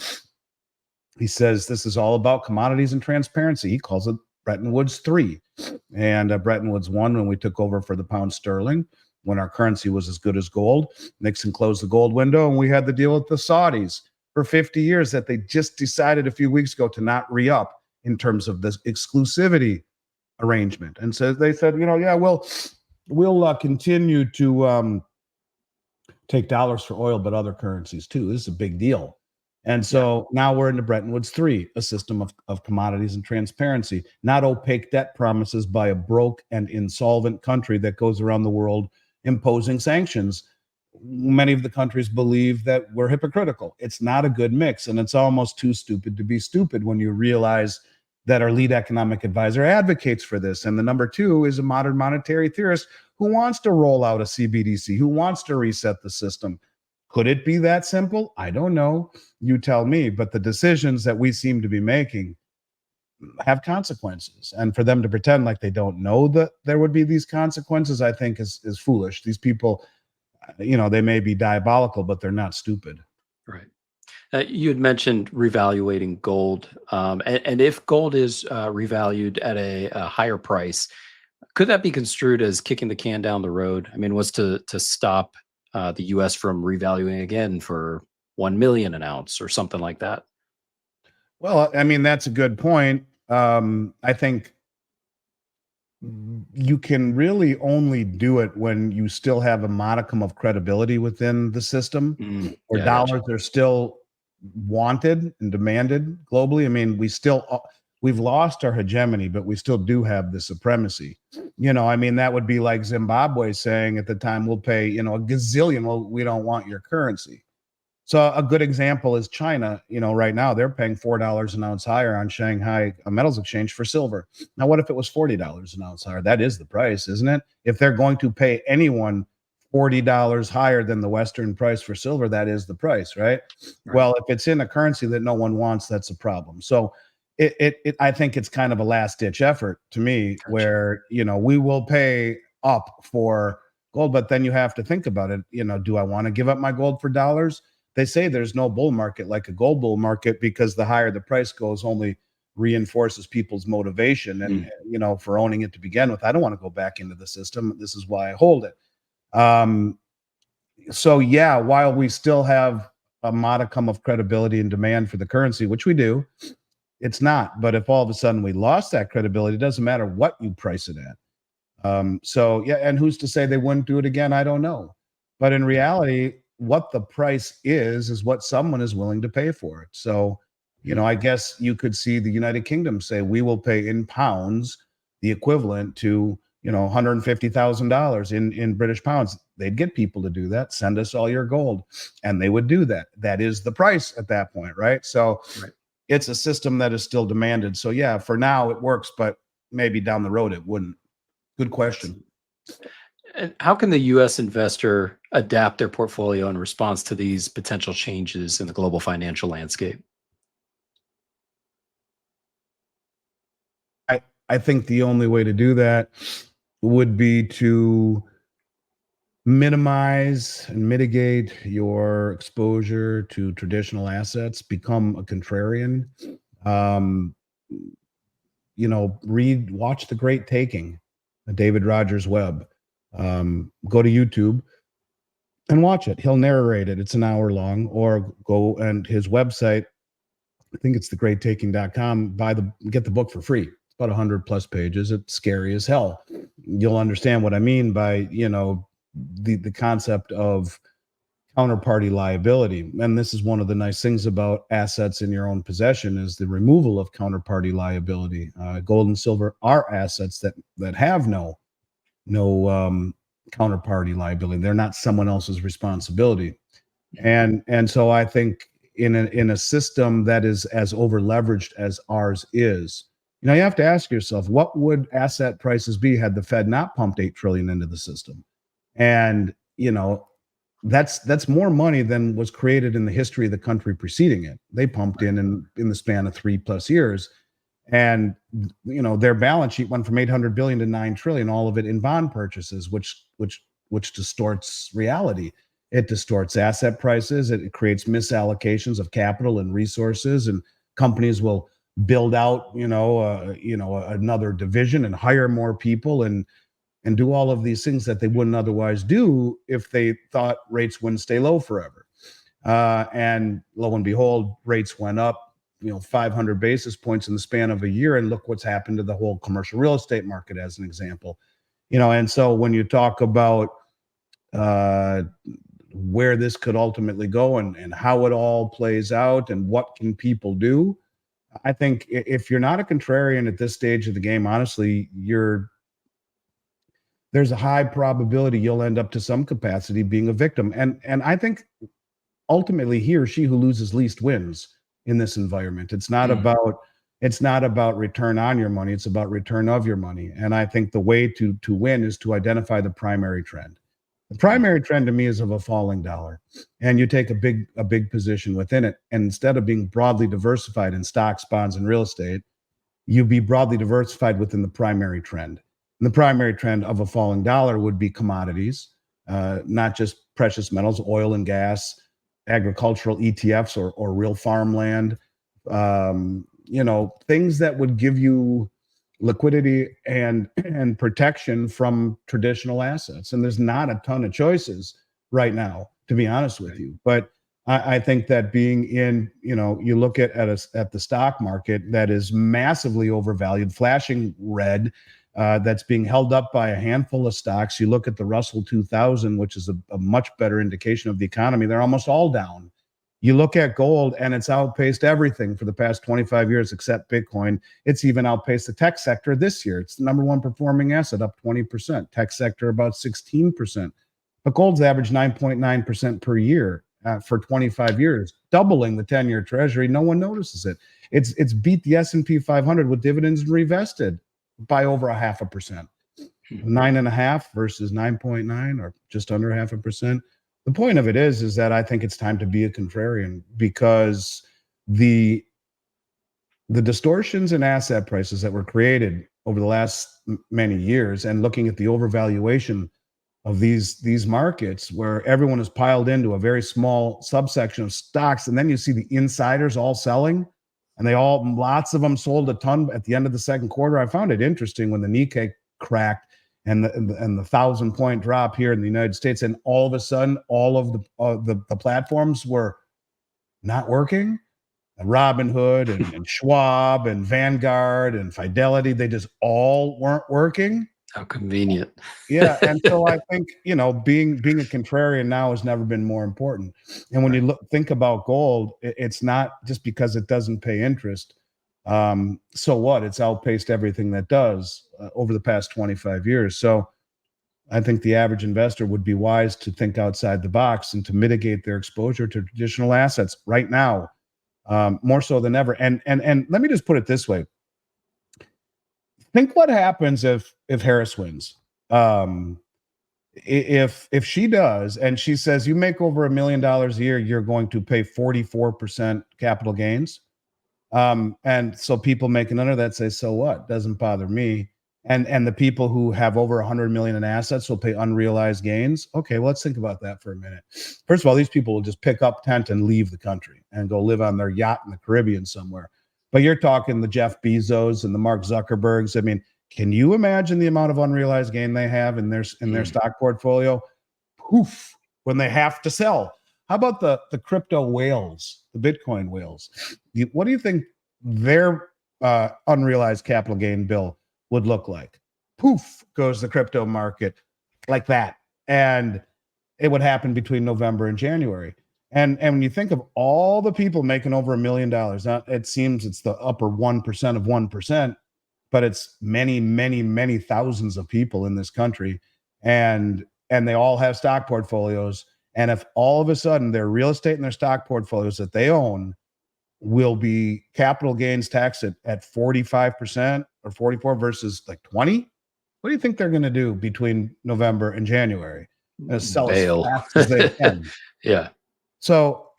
he says this is all about commodities and transparency. He calls it Bretton Woods 3. And Bretton Woods 1, when we took over for the pound sterling, when our currency was as good as gold. Nixon closed the gold window, and we had the deal with the Saudis for 50 years that they just decided a few weeks ago to not re-up in terms of this exclusivity arrangement. And so they said, we'll continue to take dollars for oil, but other currencies too. This is a big deal. And so now we're into Bretton Woods 3, a system of commodities and transparency, not opaque debt promises by a broke and insolvent country that goes around the world imposing sanctions. Many of the countries believe that we're hypocritical. It's not a good mix, and it's almost too stupid to be stupid when you realize that our lead economic advisor advocates for this. And the number 2 is a modern monetary theorist who wants to roll out a CBDC, who wants to reset the system. Could it be that simple? I don't know. You tell me. But the decisions that we seem to be making have consequences. And for them to pretend like they don't know that there would be these consequences, I think is foolish. These people, they may be diabolical, but they're not stupid. Right. You had mentioned revaluating gold. And if gold is revalued at a higher price, could that be construed as kicking the can down the road? I mean, was to stop the U.S. from revaluing again for 1 million an ounce or something like that? Well, I mean, that's a good point. I think you can really only do it when you still have a modicum of credibility within the system, or dollars are still wanted and demanded globally. I mean, we've lost our hegemony, but we still do have the supremacy. I mean, that would be like Zimbabwe saying at the time, we'll pay, a gazillion. Well, we don't want your currency. So a good example is China. Right now they're paying $4 an ounce higher on Shanghai Metals Exchange for silver. Now, what if it was $40 an ounce higher? That is the price, isn't it? If they're going to pay anyone $40 higher than the Western price for silver, that is the price, right? Well, if it's in a currency that no one wants, that's a problem. So I think it's kind of a last ditch effort to me, where, we will pay up for gold, but then you have to think about it. Do I want to give up my gold for dollars? They say there's no bull market like a gold bull market, because the higher the price goes only reinforces people's motivation and, for owning it to begin with. I don't want to go back into the system. This is why I hold it. So while we still have a modicum of credibility and demand for the currency, which we do, it's not. But if all of a sudden we lost that credibility, it doesn't matter what you price it at. And who's to say they wouldn't do it again? I don't know. But in reality, what the price is what someone is willing to pay for it. So, I guess you could see the United Kingdom say, we will pay in pounds the equivalent to $150,000 in British pounds. They'd get people to do that. Send us all your gold, and they would do that. That is the price at that point, right? So Right. it's a system that is still demanded. So yeah, for now it works, but maybe down the road it wouldn't. Good question. And how can the U.S. investor adapt their portfolio in response to these potential changes in the global financial landscape? I think the only way to do that would be to minimize and mitigate your exposure to traditional assets, become a contrarian. Um, watch The Great Taking, David Rogers Webb. Go to YouTube and watch it. He'll narrate it. It's an hour long, or go and his website, I think it's thegreattaking.com, get the book for free. It's about 100 plus pages. It's scary as hell. You'll understand what I mean by, the concept of counterparty liability. And this is one of the nice things about assets in your own possession, is the removal of counterparty liability. Gold and silver are assets that have no counterparty liability. They're not someone else's responsibility. And so I think in a system that is as over leveraged as ours is, you have to ask yourself, what would asset prices be had the Fed not pumped 8 trillion into the system? And that's more money than was created in the history of the country preceding it. They pumped in the span of 3+ years, and their balance sheet went from 800 billion to 9 trillion, all of it in bond purchases, which distorts reality. It distorts asset prices. It creates misallocations of capital and resources, and companies will build out another division and hire more people and do all of these things that they wouldn't otherwise do if they thought rates wouldn't stay low forever. And lo and behold, rates went up 500 basis points in the span of a year, and look what's happened to the whole commercial real estate market as an example. And so when you talk about where this could ultimately go and how it all plays out and what can people do, I think if you're not a contrarian at this stage of the game, honestly, there's a high probability you'll end up to some capacity being a victim. And I think ultimately he or she who loses least wins in this environment. It's not about return on your money. It's about return of your money. And I think the way to win is to identify the primary trend. The primary trend to me is of a falling dollar, and you take a big position within it. And instead of being broadly diversified in stocks, bonds, and real estate, you be broadly diversified within the primary trend. And the primary trend of a falling dollar would be commodities, not just precious metals, oil and gas, agricultural ETFs or real farmland, things that would give you liquidity and protection from traditional assets. And there's not a ton of choices right now, to be honest with you. But I think that being in, you look at the stock market that is massively overvalued, flashing red, that's being held up by a handful of stocks. You look at the Russell 2000, which is a much better indication of the economy. They're almost all down. You look at gold, and it's outpaced everything for the past 25 years except Bitcoin. It's even outpaced the tech sector this year. It's the number one performing asset, up 20%. Tech sector about 16%. But gold's averaged 9.9% per year for 25 years, doubling the 10-year treasury. No one notices it. It's beat the S&P 500 with dividends and revested by over 0.5%. 9.5 versus 9.9, or just under 0.5%. The point of it is that I think it's time to be a contrarian, because the distortions in asset prices that were created over the last many years, and looking at the overvaluation of these markets where everyone is piled into a very small subsection of stocks, and then you see the insiders all selling, and lots of them sold a ton at the end of the second quarter. I found it interesting when the Nikkei cracked and the 1,000-point drop here in the United States, and all of a sudden, all of the platforms were not working. Robinhood and Schwab and Vanguard and Fidelity, they just all weren't working. How convenient. Yeah, and so I think being a contrarian now has never been more important. And when you think about gold, it's not just because it doesn't pay interest. So what? It's outpaced everything that does over the past 25 years. So I think the average investor would be wise to think outside the box and to mitigate their exposure to traditional assets right now, more so than ever. And let me just put it this way. Think what happens if Harris wins. If she does, and she says you make over $1 million a year, you're going to pay 44% capital gains. And so people making under that say, so what? Doesn't bother me. And the people who have over 100 million in assets will pay unrealized gains. Okay, well, let's think about that for a minute. First of all, these people will just pick up tent and leave the country and go live on their yacht in the Caribbean somewhere. But you're talking the Jeff Bezos and the Mark Zuckerbergs. I mean, can you imagine the amount of unrealized gain they have in their stock portfolio? Poof, when they have to sell. How about the crypto whales, the Bitcoin whales? What do you think their unrealized capital gain bill would look like? Poof goes the crypto market like that. And it would happen between November and January. And when you think of all the people making over $1 million, now it seems it's the upper 1% of 1%, but it's many, many, many thousands of people in this country. And they all have stock portfolios. And if all of a sudden their real estate and their stock portfolios that they own will be capital gains taxed at 45% or 44 versus like 20, what do you think they're going to do between November and January? Sell as fast as they can. Yeah. So,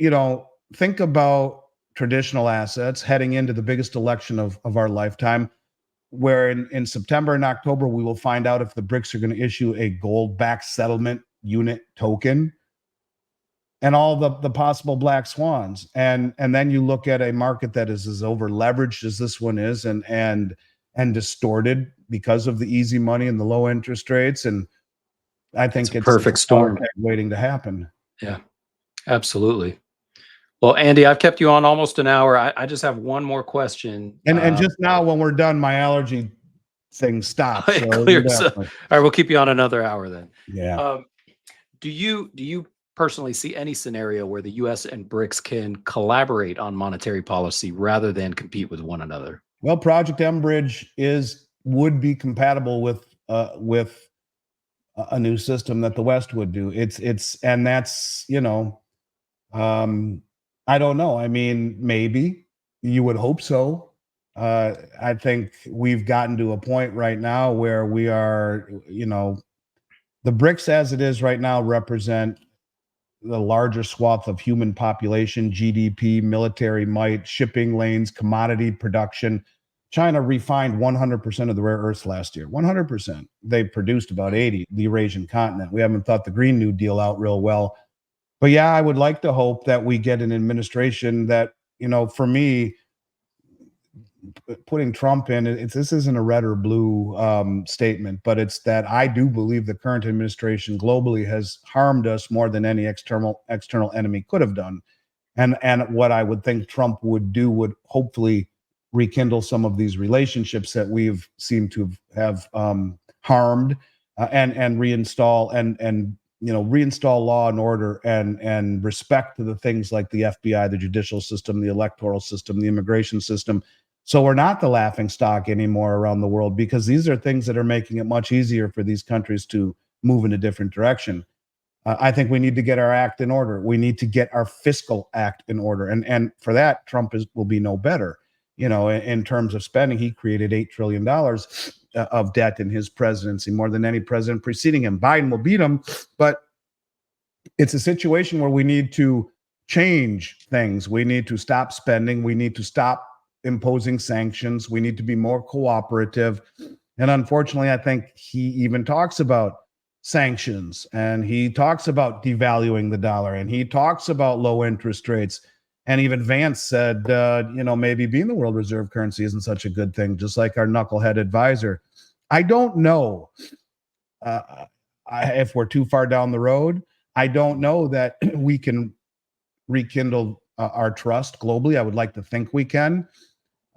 think about traditional assets heading into the biggest election of our lifetime, where in September and October, we will find out if the BRICS are going to issue a gold-backed settlement unit token and all the possible black swans. And then you look at a market that is as over leveraged as this one is and distorted because of the easy money and the low interest rates. And I think it's a perfect storm waiting to happen. Yeah, absolutely. Well, Andy, I've kept you on almost an hour. I just have one more question. And just now when we're done, my allergy thing stops. So all right, we'll keep you on another hour then. Yeah. Do you personally see any scenario where the U.S. and BRICS can collaborate on monetary policy rather than compete with one another? Well, Project Enbridge would be compatible with a new system that the West would do. And that's, I don't know. I mean, maybe you would hope so. I think we've gotten to a point right now where we are, the BRICS as it is right now represent the larger swath of human population, GDP, military might, shipping lanes, commodity production. China refined 100% of the rare earths last year. 100%. They produced about 80, the Eurasian continent. We haven't thought the Green New Deal out real well. But yeah, I would like to hope that we get an administration that, for me, putting Trump in, this isn't a red or blue statement, but it's that I do believe the current administration globally has harmed us more than any external enemy could have done. And what I would think Trump would do would hopefully rekindle some of these relationships that we've seemed to have harmed, and reinstall reinstall law and order and respect to the things like the FBI, the judicial system, the electoral system, the immigration system. So we're not the laughing stock anymore around the world, because these are things that are making it much easier for these countries to move in a different direction. I think we need to get our act in order. We need to get our fiscal act in order. And for that, Trump will be no better. In terms of spending, he created $8 trillion of debt in his presidency, more than any president preceding him. Biden will beat him, but it's a situation where we need to change things. We need to stop spending. We need to stop imposing sanctions. We need to be more cooperative. And unfortunately, I think he even talks about sanctions, and he talks about devaluing the dollar, and he talks about low interest rates. And even Vance said, maybe being the world reserve currency isn't such a good thing, just like our knucklehead advisor. I don't know if we're too far down the road. I don't know that we can rekindle our trust globally. I would like to think we can.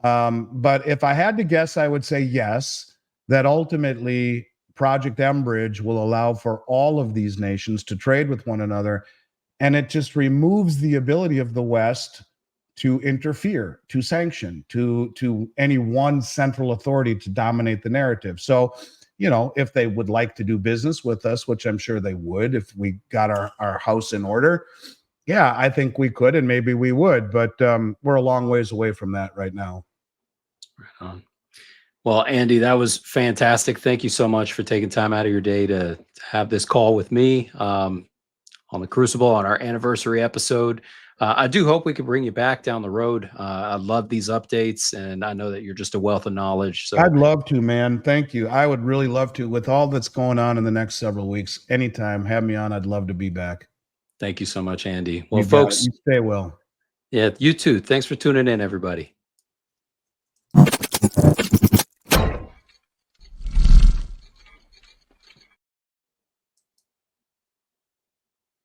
But if I had to guess, I would say yes, that ultimately Project Enbridge will allow for all of these nations to trade with one another. And it just removes the ability of the West to interfere, to sanction, to any one central authority to dominate the narrative. So, you know, if they would like to do business with us, which I'm sure they would if we got our house in order, yeah, I think we could, and maybe we would, but we're a long ways away from that right now. Right on. Well, Andy, that was fantastic. Thank you so much for taking time out of your day to have this call with me on the Crucible on our anniversary episode. I do hope we can bring you back down the road. I love these updates, and I know that you're just a wealth of knowledge. So I'd love to, man. Thank you. I would really love to. With all that's going on in the next several weeks, anytime, have me on. I'd love to be back. thank you so much, Andy. Well, You got it. folks, You stay well. yeah, you too. Thanks for tuning in, everybody.